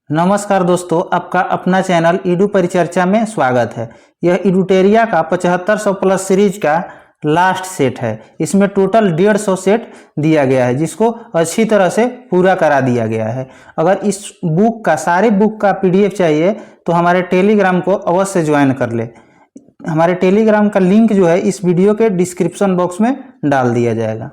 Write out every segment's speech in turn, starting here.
नमस्कार दोस्तों, आपका अपना चैनल ईडू परिचर्चा में स्वागत है। यह इडूटेरिया का 7500 प्लस सीरीज का लास्ट सेट है। इसमें टोटल 150 सेट दिया गया है, जिसको अच्छी तरह से पूरा करा दिया गया है। अगर इस बुक का सारे बुक का पीडीएफ चाहिए तो हमारे टेलीग्राम को अवश्य ज्वाइन कर ले। हमारे टेलीग्राम का लिंक जो है इस वीडियो के डिस्क्रिप्शन बॉक्स में डाल दिया जाएगा।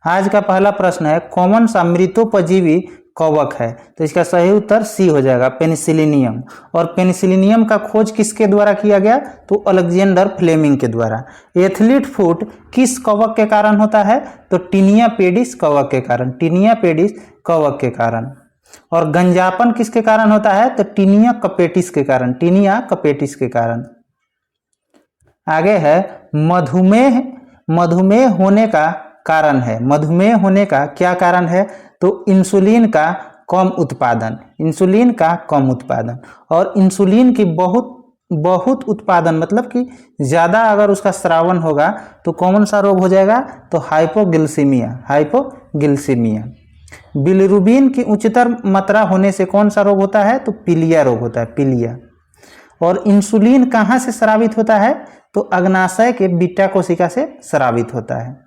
आज का पहला प्रश्न है, कौन सा मृतोपजीवी कवक है? तो इसका सही उत्तर सी हो जाएगा, पेनिसिलिनियम। और पेनिसिलिनियम का खोज किसके द्वारा किया गया? तो अलेक्जेंडर फ्लेमिंग के द्वारा। एथलीट फुट किस कवक के कारण होता है? तो टीनिया पेडिस कवक के कारण, टीनिया पेडिस कवक के कारण। और गंजापन किसके कारण होता है? तो टीनिया कपेटिस के कारण, टीनिया कपेटिस के कारण। आगे है, मधुमेह मधुमेह होने का कारण है। मधुमेह होने का क्या कारण है? तो इंसुलिन का कम उत्पादन, इंसुलिन का कम उत्पादन। और इंसुलिन की बहुत उत्पादन मतलब कि ज़्यादा अगर उसका स्रावन होगा तो कौन सा रोग हो जाएगा? तो हाइपोग्लिसीमिया, हाइपोग्लिसीमिया। बिलिरुबिन की उच्चतर मात्रा होने से कौन सा रोग होता है? तो पीलिया रोग होता है, पीलिया। और इंसुलिन कहाँ से स्रावित होता है? तो अग्नाशय के बीटा कोशिका से स्रावित होता है।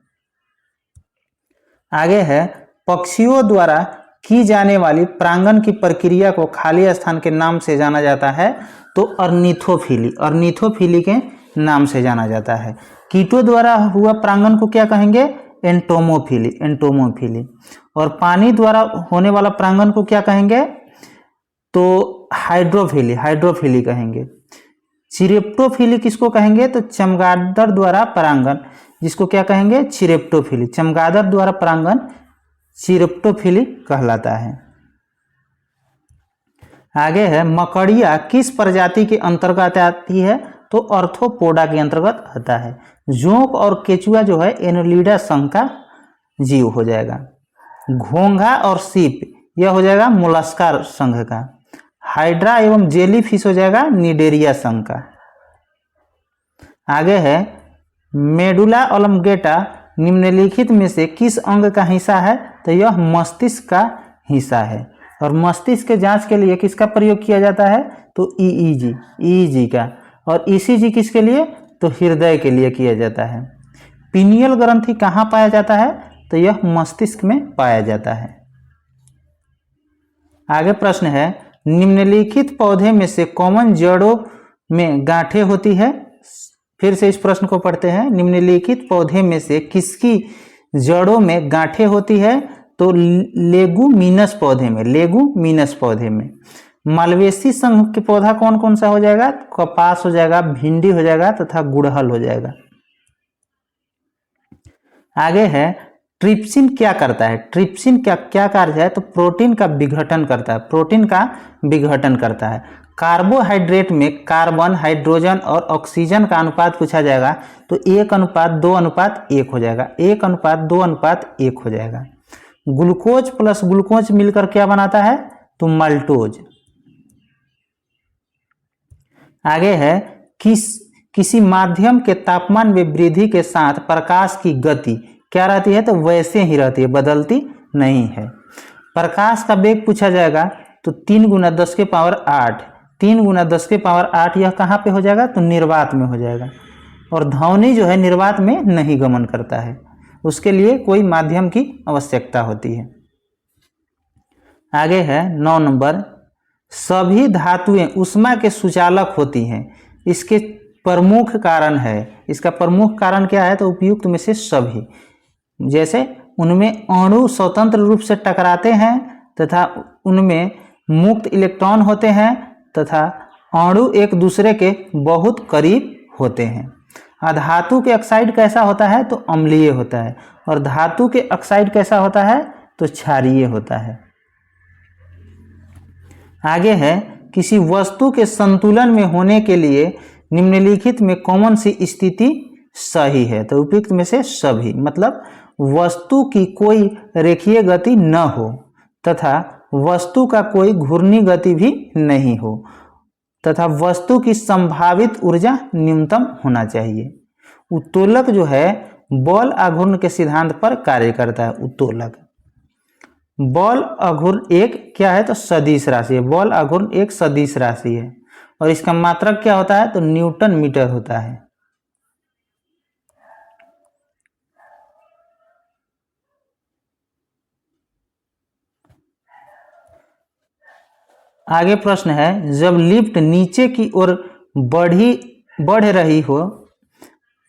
आगे है, पक्षियों द्वारा की जाने वाली प्रांगण की प्रक्रिया को खाली स्थान के नाम से जाना जाता है। तो अर्निथोफिली, अर्निथोफिली के नाम से जाना जाता है। कीटों द्वारा हुआ प्रांगण को क्या कहेंगे? Entomophily, entomophily. और पानी द्वारा होने वाला प्रांगण को क्या कहेंगे? तो हाइड्रोफिली, हाइड्रोफिली कहेंगे। चिरेप्टोफिली किसको कहेंगे? तो चमगादड़ द्वारा परागण, जिसको क्या कहेंगे? चिरेप्टोफिली। चमगादड़ द्वारा परागण चिरेप्टोफिली कहलाता है। आगे है, मकड़िया किस प्रजाति के अंतर्गत आती है? तो ऑर्थोपोडा के अंतर्गत आता है। जोंक और केचुआ जो है एनोलिडा संघ का जीव हो जाएगा। घोंघा और सीप यह हो जाएगा मोलस्का संघ का। हाइड्रा एवं जेलीफिश हो जाएगा निडेरिया संघ का। आगे है, मेडुला ऑब्लिंगेटा निम्नलिखित में से किस अंग का हिस्सा है? तो यह मस्तिष्क का हिस्सा है। और मस्तिष्क के जांच के लिए किसका प्रयोग किया जाता है? तो ईईजी, ईईजी का। और ईसीजी किसके लिए? तो हृदय के लिए किया जाता है। पीनियल ग्रंथि कहाँ पाया जाता है? तो यह मस्तिष्क में पाया जाता है। आगे प्रश्न है, निम्नलिखित पौधे में से कौन जड़ों में गांठें होती है? फिर से इस प्रश्न को पढ़ते हैं। निम्नलिखित पौधे में से किसकी जड़ों में गांठें होती है? तो लेगुमिनस पौधे में, लेगुमिनस पौधे में। मालवेसी संघ के पौधा कौन कौन सा हो जाएगा? कपास हो जाएगा, भिंडी हो जाएगा तथा गुड़हल हो जाएगा। आगे है, ट्रिप्सिन क्या करता है? ट्रिप्सिन क्या कार्य है? तो प्रोटीन का विघटन करता है, प्रोटीन का विघटन करता है। कार्बोहाइड्रेट में कार्बन, हाइड्रोजन और ऑक्सीजन का अनुपात पूछा जाएगा तो 1:2:1 हो जाएगा, 1:2:1 हो जाएगा। ग्लूकोज प्लस ग्लूकोज मिलकर क्या बनाता है? तो माल्टोज। आगे है, किसी माध्यम के तापमान में वृद्धि के साथ प्रकाश की गति क्या रहती है? तो वैसे ही रहती है, बदलती नहीं है। प्रकाश का वेग पूछा जाएगा तो 3×10⁸, 3×10⁸ यह कहाँ पे हो जाएगा? तो निर्वात में हो जाएगा। और ध्वनि जो है निर्वात में नहीं गमन करता है, उसके लिए कोई माध्यम की आवश्यकता होती है। आगे है 9 नंबर, सभी धातुएं उष्मा के सुचालक होती हैं, इसके प्रमुख कारण है। इसका प्रमुख कारण क्या है? तो उपयुक्त में से सभी। जैसे उनमें अणु स्वतंत्र रूप से टकराते हैं तथा उनमें मुक्त इलेक्ट्रॉन होते हैं तथा अणु एक दूसरे के बहुत करीब होते हैं। अधातु के ऑक्साइड कैसा होता है? तो अम्लीय होता है। और धातु के ऑक्साइड कैसा होता है? तो क्षारीय होता है। आगे है, किसी वस्तु के संतुलन में होने के लिए निम्नलिखित में कौन सी स्थिति सही है? तो उपयुक्त में से सभी, मतलब वस्तु की कोई रेखीय गति न हो तथा वस्तु का कोई घूर्णी गति भी नहीं हो तथा वस्तु की संभावित ऊर्जा न्यूनतम होना चाहिए। उत्तोलक जो है बल आघूर्ण के सिद्धांत पर कार्य करता है, उत्तोलक। बॉल आघूर्ण एक क्या है तो सदिश राशि है। बॉल आघूर्ण एक सदिश राशि है और इसका मात्रक क्या होता है तो न्यूटन मीटर होता है। आगे प्रश्न है, जब लिफ्ट नीचे की ओर बढ़ रही हो,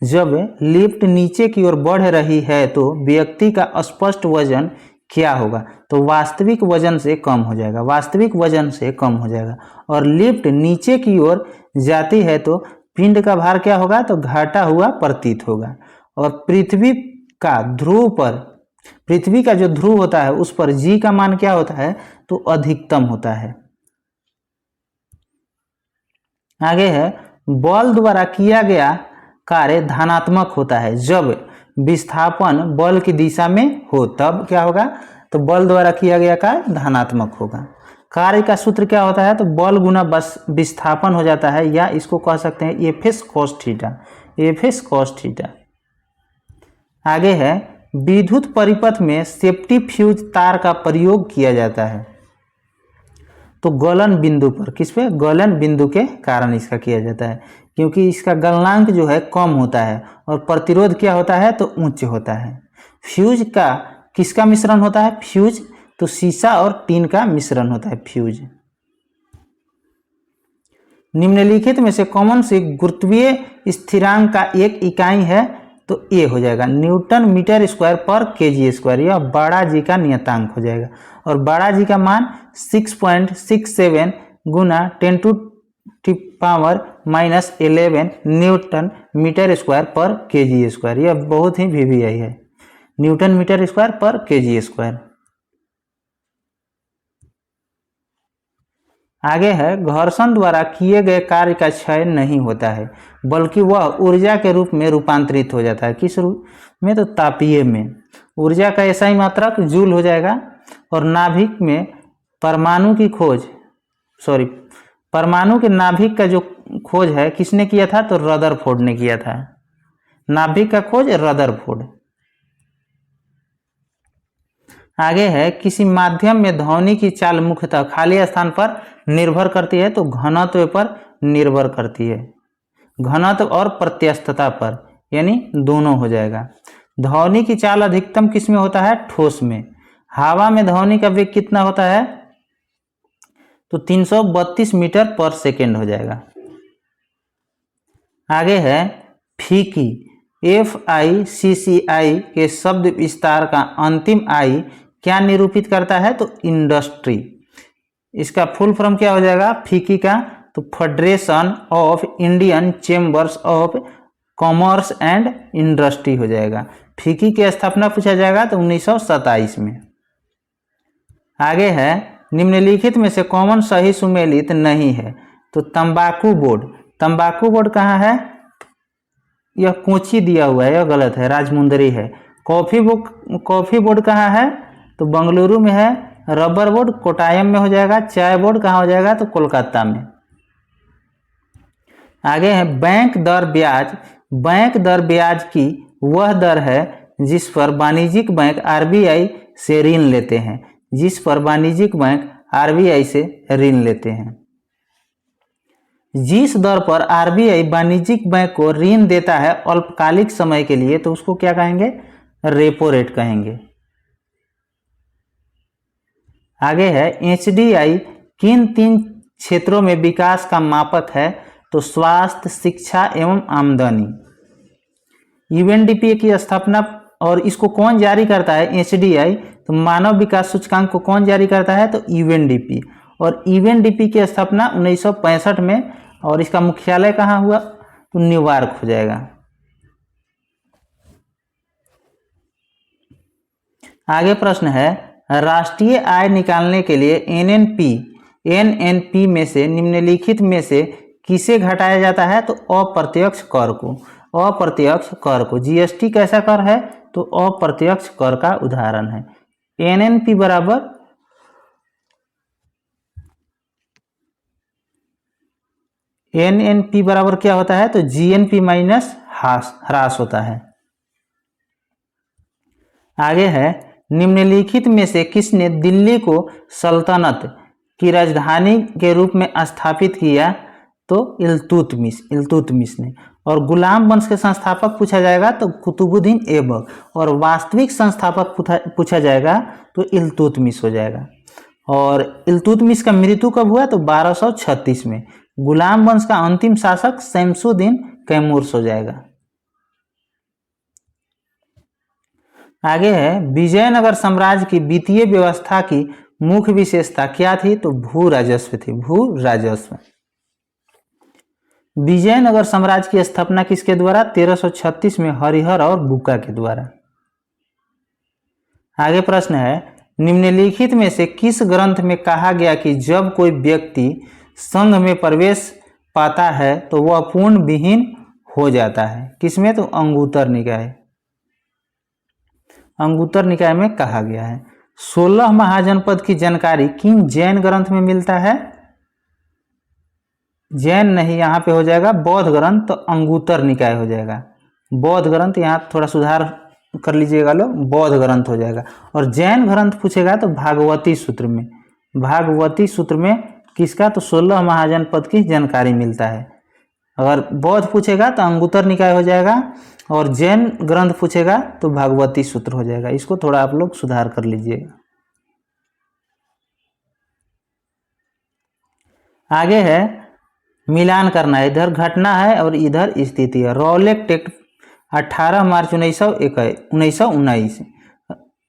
जब लिफ्ट नीचे की ओर बढ़ रही है तो व्यक्ति का स्पष्ट वजन क्या होगा? तो वास्तविक वजन से कम हो जाएगा, वास्तविक वजन से कम हो जाएगा। और लिफ्ट नीचे की ओर जाती है तो पिंड का भार क्या होगा तो घटा हुआ प्रतीत होगा। और पृथ्वी का ध्रुव पर, पृथ्वी का जो ध्रुव होता है उस पर जी का मान क्या होता है तो अधिकतम होता है। आगे है, बल द्वारा किया गया कार्य धनात्मक होता है जब विस्थापन बल की दिशा में हो, तब क्या होगा तो बल द्वारा किया गया कार्य धनात्मक होगा। कार्य का सूत्र क्या होता है तो बल गुना बस विस्थापन हो जाता है, या इसको कह सकते हैं FS cos theta, FS cos theta. आगे है, विद्युत परिपथ में सेफ्टी फ्यूज तार का प्रयोग किया जाता है तो गलन बिंदु पर, किस पे गलन बिंदु के कारण इसका किया जाता है, क्योंकि इसका गलनांक जो है कम होता है और प्रतिरोध क्या होता है तो उच्च होता है। फ्यूज का किसका मिश्रण होता है, फ्यूज तो सीसा और टीन का मिश्रण होता है फ्यूज। निम्नलिखित में से कौन सी गुरुत्वीय स्थिरांक का एक इकाई है तो ए हो जाएगा न्यूटन मीटर स्क्वायर पर केजी स्क्वायर, यह बड़ा जी का नियतांक हो जाएगा। और बड़ा जी का मान 6.67 गुना 10⁻⁻11 न्यूटन मीटर स्क्वायर पर केजी स्क्वायर, यह बहुत ही वीवीआई है, न्यूटन मीटर स्क्वायर पर केजी स्क्वायर। आगे है, घर्षण द्वारा किए गए कार्य का क्षय नहीं होता है बल्कि वह ऊर्जा के रूप में रूपांतरित हो जाता है। किस रूप में तो तापीय में। ऊर्जा का ऐसा ही मात्रक जूल हो जाएगा। और नाभिक में परमाणु की खोज, परमाणु के नाभिक का जो खोज है किसने किया था तो रदरफोर्ड ने किया था, नाभिक का खोज रदरफोर्ड। आगे है, किसी माध्यम में ध्वनि की चाल मुख्यतः खाली स्थान पर निर्भर करती है तो घनत्व पर निर्भर करती है, घनत्व और प्रत्यस्तता पर, यानी दोनों हो जाएगा। ध्वनि की चाल अधिकतम किस में होता है ठोस में। हवा में ध्वनि का वेग कितना होता है तो 332 मीटर पर सेकेंड हो जाएगा। आगे है, फीकी FICCI के शब्द विस्तार का अंतिम आई क्या निरूपित करता है तो इंडस्ट्री। इसका फुल फॉर्म क्या हो जाएगा फीकी का तो federation of Indian chambers of commerce and industry हो जाएगा। फीकी की स्थापना पूछा जाएगा तो 1927 में। आगे है, निम्नलिखित में से कौन सही सुमेलित नहीं है तो तंबाकू बोर्ड। तंबाकू बोर्ड कहाँ है, यह कोची दिया हुआ है, यह गलत है, राजमुंदरी है। कॉफी बोर्ड कहाँ है तो बंगलुरु में है। रबर बोर्ड कोटायम में हो जाएगा। चाय बोर्ड कहाँ हो जाएगा तो कोलकाता में। आगे है, बैंक दर ब्याज। बैंक दर ब्याज की वह दर है जिस पर वाणिज्यिक बैंक RBI से ऋण लेते हैं, जिस पर वाणिज्यिक बैंक RBI से ऋण लेते हैं। जिस दर पर RBI वाणिज्यिक बैंक को ऋण देता है अल्पकालिक समय के लिए तो उसको क्या कहेंगे रेपो रेट कहेंगे। आगे है, HDI किन 3 क्षेत्रों में विकास का मापक है तो स्वास्थ्य, शिक्षा एवं आमदनी। UNDP की स्थापना और इसको कौन जारी करता है HDI तो मानव विकास सूचकांक को कौन जारी करता है तो UNDP। और UNDP की स्थापना 1965 में और इसका मुख्यालय कहाँ हुआ तो न्यूयॉर्क हो जाएगा। आगे प्रश्न है, राष्ट्रीय आय निकालने के लिए NNP में से निम्नलिखित में से किसे घटाया जाता है तो अप्रत्यक्ष कर को। अप्रत्यक्ष कर को GST कैसा कर है तो अप्रत्यक्ष कर का उदाहरण है। NNP बराबर क्या होता है तो GNP माइनस ह्रास होता है। आगे है, निम्नलिखित में से किसने दिल्ली को सल्तनत की राजधानी के रूप में स्थापित किया? तो इल्तुतमिश ने। और गुलाम वंश के संस्थापक पूछा जाएगा तो कुतुबुद्दीन ऐबक, और वास्तविक संस्थापक पूछा जाएगा तो इल्तुतमिश हो जाएगा। और इल्तुतमिश का मृत्यु कब हुआ? तो 1236 में। गुलाम वंश का अंतिम शासक शमसुद्दीन कैमूर्स हो जाएगा। आगे है, विजयनगर साम्राज्य की वित्तीय व्यवस्था की मुख्य विशेषता क्या थी? तो भू राजस्व थी, भू राजस्व। विजयनगर साम्राज्य की स्थापना किसके द्वारा? 1336 में हरिहर और बुक्का के द्वारा। आगे प्रश्न है, निम्नलिखित में से किस ग्रंथ में कहा गया कि जब कोई व्यक्ति संघ में प्रवेश पाता है तो वह पूर्ण विहीन हो जाता है? किसमें? तो अंगुत्तर निकाय। अंगुत्तर निकाय में कहा गया है। 16 महाजनपद की जानकारी किन जैन ग्रंथ में मिलता है? जैन नहीं, यहाँ पे हो जाएगा बौद्ध ग्रंथ, तो अंगुत्तर निकाय हो जाएगा। बौद्ध ग्रंथ, यहाँ थोड़ा सुधार कर लीजिएगा लोग, बौद्ध ग्रंथ हो जाएगा। और जैन ग्रंथ पूछेगा तो भागवती सूत्र में। भागवती सूत्र में किसका? तो 16 महाजनपद की जानकारी मिलता है। अगर बौद्ध पूछेगा तो अंगुत्तर निकाय हो जाएगा, और जैन ग्रंथ पूछेगा तो भागवती सूत्र हो जाएगा। इसको थोड़ा आप लोग सुधार कर लीजिएगा। आगे है, मिलान करना है, इधर घटना है और इधर स्थिति है। रॉलेट एक्ट 18 मार्च 1919।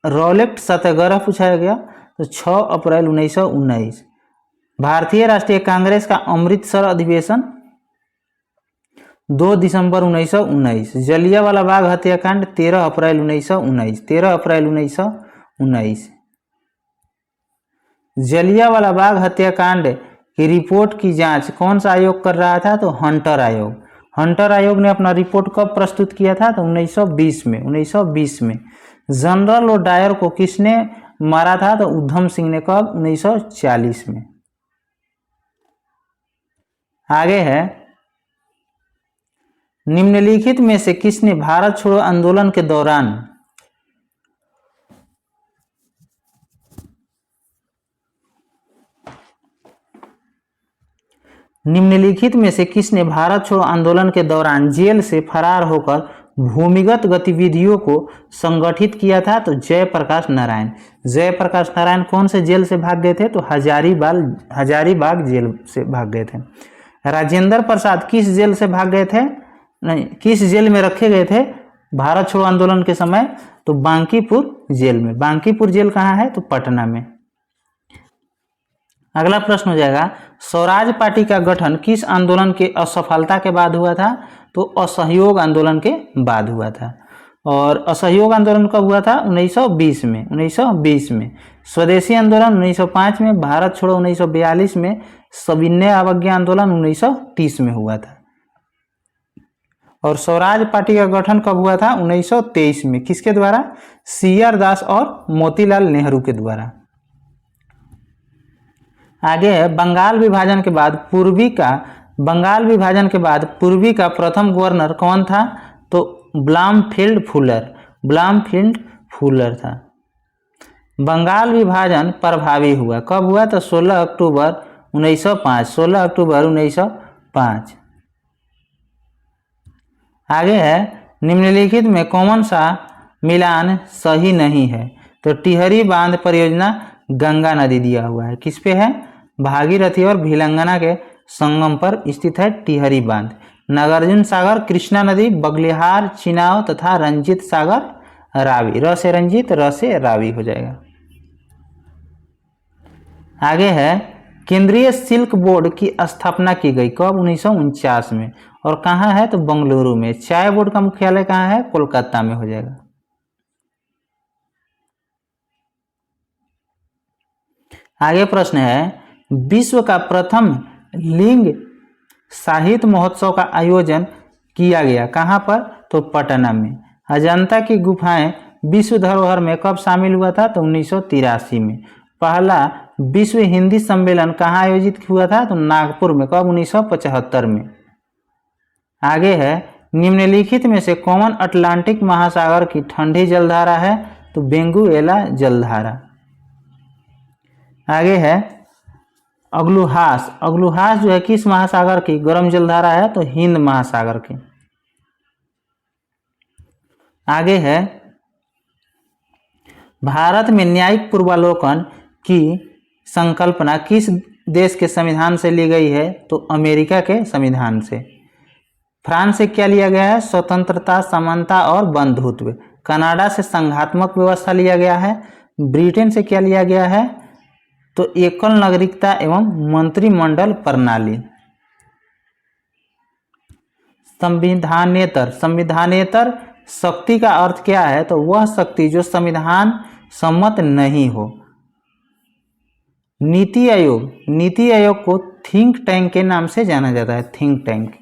रॉलेट सत्याग्रह पूछा गया तो 6 अप्रैल 1919। भारतीय राष्ट्रीय कांग्रेस का अमृतसर अधिवेशन 2 दिसंबर 1919। जलियांवाला बाग हत्याकांड 13 अप्रैल 1919। 13 अप्रैल 1919। जलियांवाला बाग हत्याकांड की रिपोर्ट की जांच कौन सा आयोग कर रहा था? तो हंटर आयोग। हंटर आयोग ने अपना रिपोर्ट कब प्रस्तुत किया था? तो 1920 में। 1920 में। जनरल और डायर को किसने मारा था? तो उधम सिंह ने। कब? 1940 में। आगे है, निम्नलिखित में से किसने भारत छोड़ो आंदोलन के दौरान निम्नलिखित में से किसने भारत छोड़ो आंदोलन के दौरान जेल से फरार होकर भूमिगत गतिविधियों को संगठित किया था? तो जयप्रकाश नारायण। जयप्रकाश नारायण कौन से जेल से भाग गए थे? तो हजारीबाग जेल से भाग गए थे। राजेंद्र प्रसाद किस जेल से भाग गए थे? नहीं, किस जेल में रखे गए थे भारत छोड़ो आंदोलन के समय? तो बांकीपुर जेल में। बांकीपुर जेल कहाँ है? तो पटना में। अगला प्रश्न हो जाएगा, स्वराज पार्टी का गठन किस आंदोलन के असफलता के बाद हुआ था? तो असहयोग आंदोलन के बाद हुआ था। और असहयोग आंदोलन कब हुआ था? 1920 में। 1920 में। स्वदेशी आंदोलन 1905 में। भारत छोड़ो 1942 में। सविनय अवज्ञा आंदोलन 1930 में हुआ था। और स्वराज पार्टी का गठन कब हुआ था? 1923 में। किसके द्वारा? CR दास और मोतीलाल नेहरू के द्वारा। आगे है, बंगाल विभाजन के बाद पूर्वी का प्रथम गवर्नर कौन था? तो ब्लॉमफील्ड फुलर था। बंगाल विभाजन प्रभावी हुआ कब हुआ? तो 16 अक्टूबर 1905। 16 अक्टूबर 1905। आगे है, निम्नलिखित में कौन सा मिलान सही नहीं है? तो टिहरी बांध परियोजना गंगा नदी दिया हुआ है। किस पे है? भागीरथी और भिलंगना के संगम पर स्थित है टिहरी बांध। नागार्जुन सागर, कृष्णा नदी, बगलिहार, चिनाव तथा रंजीत सागर रावी। र से रंजीत, र से रावी हो जाएगा। आगे है, केंद्रीय सिल्क बोर्ड की स्थापना की गई कब? 1949 में। और कहाँ है? तो बंगलुरु में। चाय बोर्ड का मुख्यालय कहाँ है? कोलकाता में हो जाएगा। आगे प्रश्न है, विश्व का प्रथम लिंग साहित्य महोत्सव का आयोजन किया गया कहाँ पर? तो पटना में। अजंता की गुफाएं विश्व धरोहर में कब शामिल हुआ था? तो 1983 में। पहला विश्व हिंदी सम्मेलन कहाँ आयोजित हुआ था? तो नागपुर में। कब? 1975 में। आगे है, निम्नलिखित में से कौन अटलांटिक महासागर की ठंडी जलधारा है? तो बेंगुएला जलधारा। आगे है अग्लुहास। अग्लुहास जो है किस महासागर की गर्म जलधारा है? तो हिंद महासागर की। आगे है भारत में न्यायिक पूर्वावलोकन की संकल्पना किस देश के संविधान से ली गई है? तो अमेरिका के संविधान से। फ्रांस से क्या लिया गया है? स्वतंत्रता, समानता और बंधुत्व। कनाडा से संघात्मक व्यवस्था लिया गया है। ब्रिटेन से क्या लिया गया है? तो एकल नागरिकता एवं मंत्रिमंडल प्रणाली। संविधानेतर। संविधानेतर शक्ति का अर्थ क्या है? तो वह शक्ति जो संविधान सम्मत नहीं हो। नीति आयोग। नीति आयोग को थिंक टैंक के नाम से जाना जाता है, थिंक टैंक,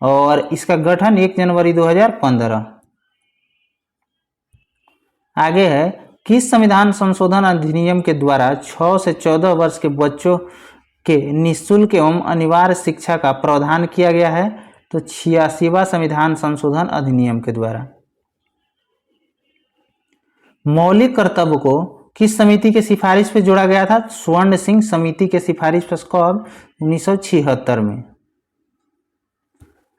और इसका गठन 1 जनवरी 2015। आगे है किस संविधान संशोधन अधिनियम के द्वारा 6 से 14 वर्ष के बच्चों के निःशुल्क एवं अनिवार्य शिक्षा का प्रावधान किया गया है? तो 86वां संविधान संशोधन अधिनियम के द्वारा। मौलिक कर्तव्य को किस समिति के सिफारिश पे जोड़ा गया था? स्वर्ण सिंह समिति के सिफारिश पर कब? 1976 में।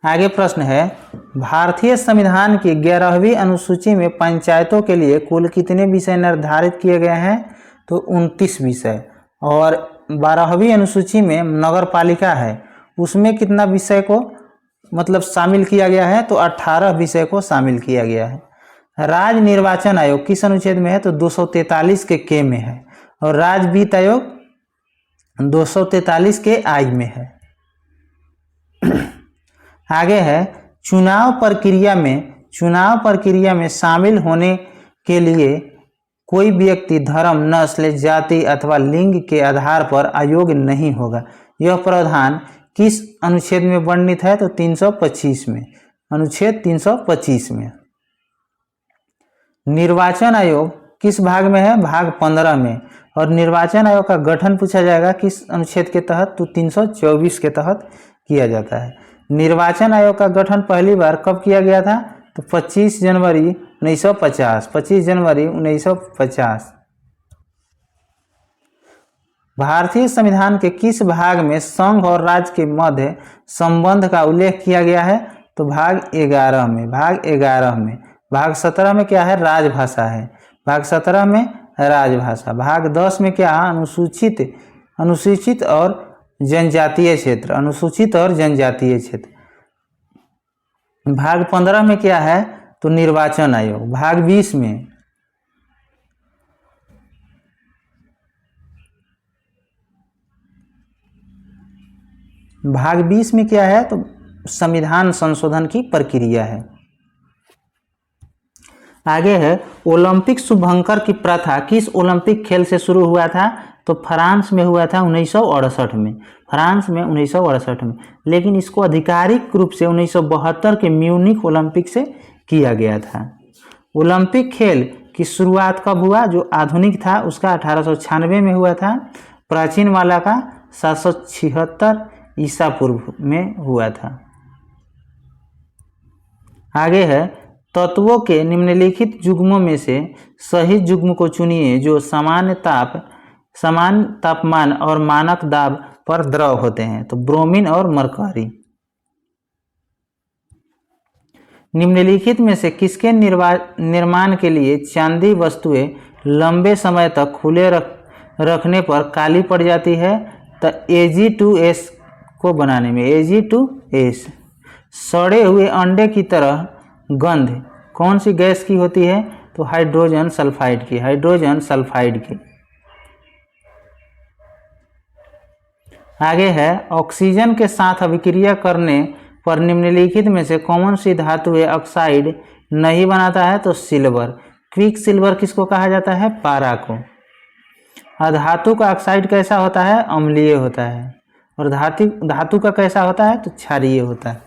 आगे प्रश्न है भारतीय संविधान की 11वीं अनुसूची में पंचायतों के लिए कुल कितने विषय निर्धारित किए गए हैं? तो 29 विषय। और 12वीं अनुसूची में नगर पालिका है, उसमें कितना विषय को मतलब शामिल किया गया है? तो 18 विषय को शामिल किया गया है। राज्य निर्वाचन आयोग किस अनुच्छेद में है? तो 243 के में है। और राज्य वित्त आयोग 243 के आई में है। आगे है चुनाव प्रक्रिया में शामिल होने के लिए कोई व्यक्ति धर्म, नस्ल, जाति अथवा लिंग के आधार पर अयोग्य नहीं होगा। यह प्रावधान किस अनुच्छेद में वर्णित है? तो 325 में, अनुच्छेद 325 में। निर्वाचन आयोग किस भाग में है? भाग 15 में। और निर्वाचन आयोग का गठन पूछा जाएगा किस अनुच्छेद के तहत? तो 324 के तहत किया जाता है। निर्वाचन आयोग का गठन पहली बार कब किया गया था? तो 25 जनवरी 1950। 25 जनवरी 1950। भारतीय संविधान के किस भाग में संघ और राज्य के मध्य संबंध का उल्लेख किया गया है? तो भाग 11 में। भाग 11 में। भाग 17 में क्या है? राजभाषा है। भाग 17 में राजभाषा। भाग 10 में क्या है? अनुसूचित और जनजातीय क्षेत्र। अनुसूचित और जनजातीय क्षेत्र। भाग 15 में क्या है? तो निर्वाचन आयोग। भाग 20 में क्या है? तो संविधान संशोधन की प्रक्रिया है। आगे है ओलंपिक शुभंकर की प्रथा किस ओलंपिक खेल से शुरू हुआ था? तो फ्रांस में हुआ था 1968 में। फ्रांस में 1968 में। लेकिन इसको आधिकारिक रूप से 1972 के म्यूनिख ओलंपिक से किया गया था। ओलंपिक खेल की शुरुआत कब हुआ? जो आधुनिक था उसका 1896 में हुआ था। प्राचीन वाला का 776 ईसा पूर्व में हुआ था। आगे है तत्वों के निम्नलिखित युग्मों में से सही युग्म को चुनिए जो समान तापमान और मानक दाब पर द्रव होते हैं। तो ब्रोमीन और मरकरी। निम्नलिखित में से किसके निर्माण के लिए चांदी वस्तुएं लंबे समय तक खुले रखने पर काली पड़ जाती है? तो Ag2S को बनाने में। Ag2S। सड़े हुए अंडे की तरह गंध कौन सी गैस की होती है? तो हाइड्रोजन सल्फाइड की। हाइड्रोजन सल्फाइड की। आगे है ऑक्सीजन के साथ अभिक्रिया करने पर निम्नलिखित में से कौन सी धातु ऑक्साइड नहीं बनाता है? तो सिल्वर। क्विक सिल्वर किसको कहा जाता है? पारा को। अधातु का ऑक्साइड कैसा होता है? अम्लीय होता है। और धातु का कैसा होता है? तो क्षारीय होता है।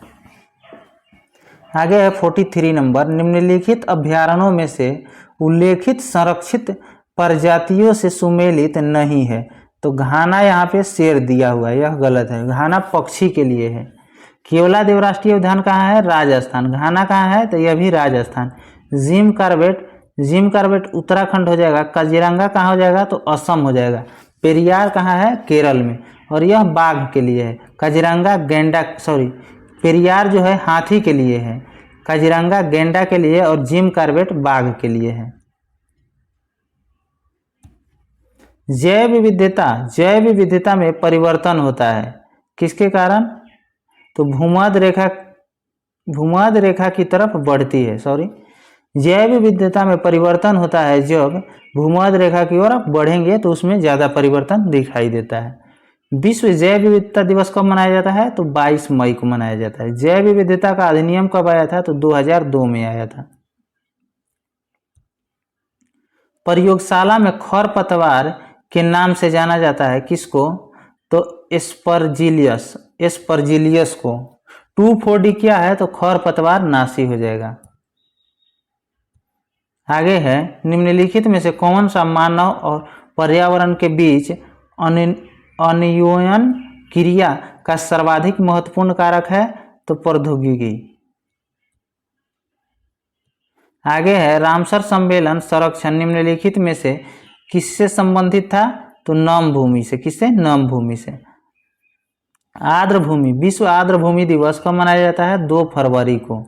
आगे है 43 नंबर। निम्नलिखित अभयारण्यों में से उल्लेखित संरक्षित प्रजातियों से सुमेलित नहीं है। तो घाना यहाँ पे शेर दिया हुआ है, यह गलत है। घाना पक्षी के लिए है। केवलादेव राष्ट्रीय उद्यान कहाँ है? राजस्थान। घाना कहाँ है? तो यह भी Rajasthan. Jim Corbett Jim Corbett Uttarakhand हो जाएगा, काजीरंगा कहाँ हो जाएगा तो असम हो जाएगा, पेरियार कहाँ है केरल में, और यह बाघ के लिए है, काजीरंगा पेरियार जो है हाथी के लिए है, काजीरंगा गैंडा के लिए और जिम कार्बेट बाघ के लिए है। जैव विविधता में परिवर्तन होता है किसके कारण, तो भूमध्य रेखा की तरफ बढ़ती है, जैव विविधता में परिवर्तन होता है जब भूमध्य रेखा की ओर आप बढ़ेंगे तो उसमें ज़्यादा परिवर्तन दिखाई देता है। विश्व जैव विविधता दिवस कब मनाया जाता है तो 22 मई को मनाया जाता है। जैव विविधता का अधिनियम कब आया था तो 2002 में आया था। प्रयोगशाला में खरपतवार के नाम से जाना जाता है किसको तो एस्परजिलियस को। 2,4-D क्या है तो खरपतवार नाशी हो जाएगा। आगे है निम्नलिखित में से कौन सा मानव और पर्यावरण के बीच अन्योन्य क्रिया का सर्वाधिक महत्वपूर्ण कारक है तो प्रौद्योगिकी। आगे है रामसर सम्मेलन संरक्षण निम्नलिखित में से किससे संबंधित था तो नम भूमि से। किससे, नम भूमि से। आर्द्र भूमि, विश्व आर्द्र भूमि दिवस कब मनाया जाता है 2 फरवरी को।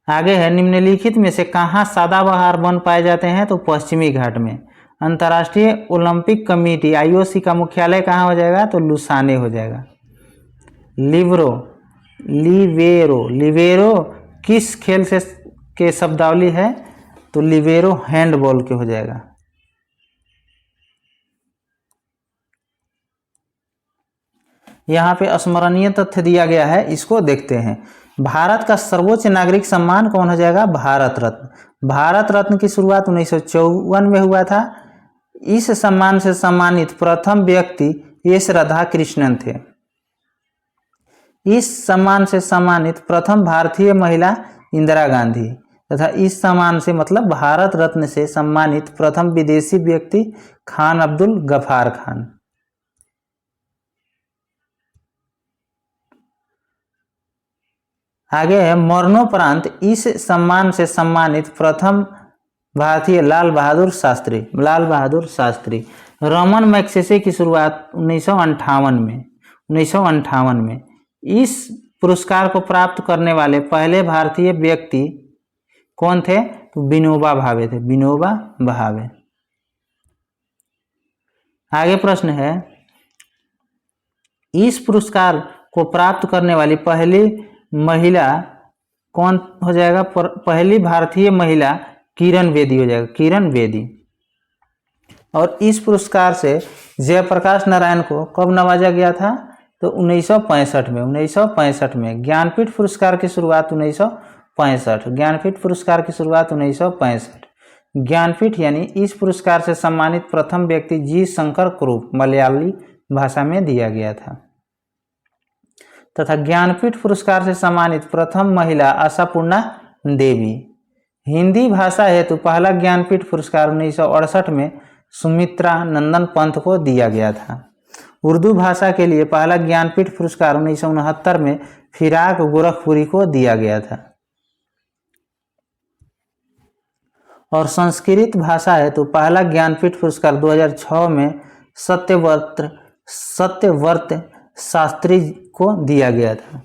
आगे है निम्नलिखित में से कहाँ सदाबहार वन पाए जाते हैं तो पश्चिमी घाट में। अंतर्राष्ट्रीय ओलंपिक कमेटी IOC का मुख्यालय कहाँ हो जाएगा तो लुसाने हो जाएगा। लिवेरो किस खेल से के शब्दावली है तो लिवेरो हैंडबॉल के हो जाएगा। यहाँ पे स्मरणीय तथ्य दिया गया है, इसको देखते हैं। भारत का सर्वोच्च नागरिक सम्मान कौन हो जाएगा भारत रत्न। भारत रत्न की शुरुआत 1954 में हुआ था। इस सम्मान से सम्मानित प्रथम व्यक्ति एस राधाकृष्णन थे। इस सम्मान से सम्मानित प्रथम भारतीय महिला इंदिरा गांधी तथा इस सम्मान से मतलब भारत रत्न से सम्मानित प्रथम विदेशी व्यक्ति खान अब्दुल गफार खान। आगे है मरणोपरांत इस सम्मान से सम्मानित प्रथम भारतीय लाल बहादुर शास्त्री। रमन मैग्सेसे की शुरुआत 1958 में। इस पुरस्कार को प्राप्त करने वाले पहले भारतीय व्यक्ति कौन थे तो विनोबा भावे थे, विनोबा भावे। आगे प्रश्न है इस पुरस्कार को प्राप्त करने वाली पहली महिला कौन हो जाएगा, पहली भारतीय महिला किरण बेदी हो जाएगा, किरण बेदी। और इस पुरस्कार से जयप्रकाश नारायण को कब नवाजा गया था तो 1965 में। ज्ञानपीठ पुरस्कार की शुरुआत 1965। ज्ञानपीठ यानी इस पुरस्कार से सम्मानित प्रथम व्यक्ति जी शंकर कुरूप मलयाली भाषा में दिया गया था तथा ज्ञानपीठ पुरस्कार से सम्मानित प्रथम महिला आशापूर्णा देवी। हिंदी भाषा हेतु पहला ज्ञानपीठ पुरस्कार 1968 में सुमित्रा नंदन पंत को दिया गया था। उर्दू भाषा के लिए पहला ज्ञानपीठ पुरस्कार 1969 में फिराक गोरखपुरी को दिया गया था। और संस्कृत भाषा हेतु पहला ज्ञानपीठ पुरस्कार 2006 में सत्यव्रत शास्त्री को दिया गया था।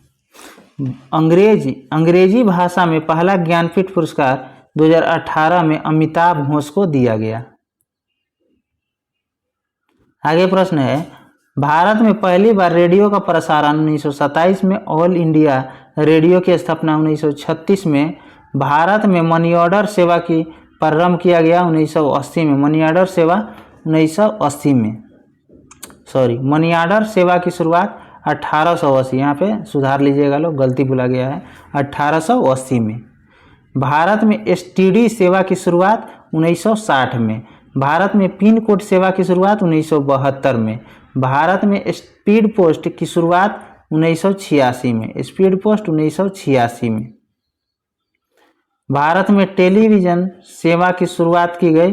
अंग्रेजी भाषा में पहला ज्ञानपीठ पुरस्कार 2018 में अमिताभ घोष को दिया गया। आगे प्रश्न है भारत में पहली बार रेडियो का प्रसारण 1927 में, ऑल इंडिया रेडियो की स्थापना 1936 में, भारत में मनी ऑर्डर सेवा की प्रारंभ किया गया 1980 में। मनी ऑर्डर सेवा की शुरुआत 1880, यहाँ पे सुधार लीजिएगा लोग, गलती भुला गया है, 1880 में। भारत में STD सेवा की शुरुआत 1960 में। भारत में पिन कोड सेवा की शुरुआत 1972 में। भारत में स्पीड पोस्ट की शुरुआत 1986 में। भारत में टेलीविज़न सेवा की शुरुआत की गई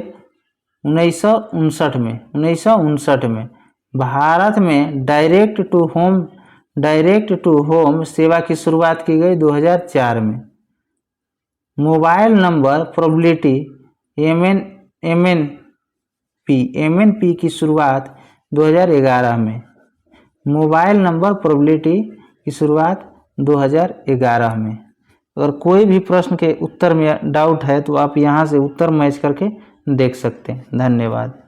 1959 में। भारत में डायरेक्ट टू होम सेवा की शुरुआत की गई 2004 में। मोबाइल नंबर प्रोबेबिलिटी MNP की शुरुआत 2011 में। मोबाइल नंबर प्रोबेबिलिटी की शुरुआत 2011 में। अगर कोई भी प्रश्न के उत्तर में डाउट है तो आप यहाँ से उत्तर मैच करके देख सकते हैं। धन्यवाद।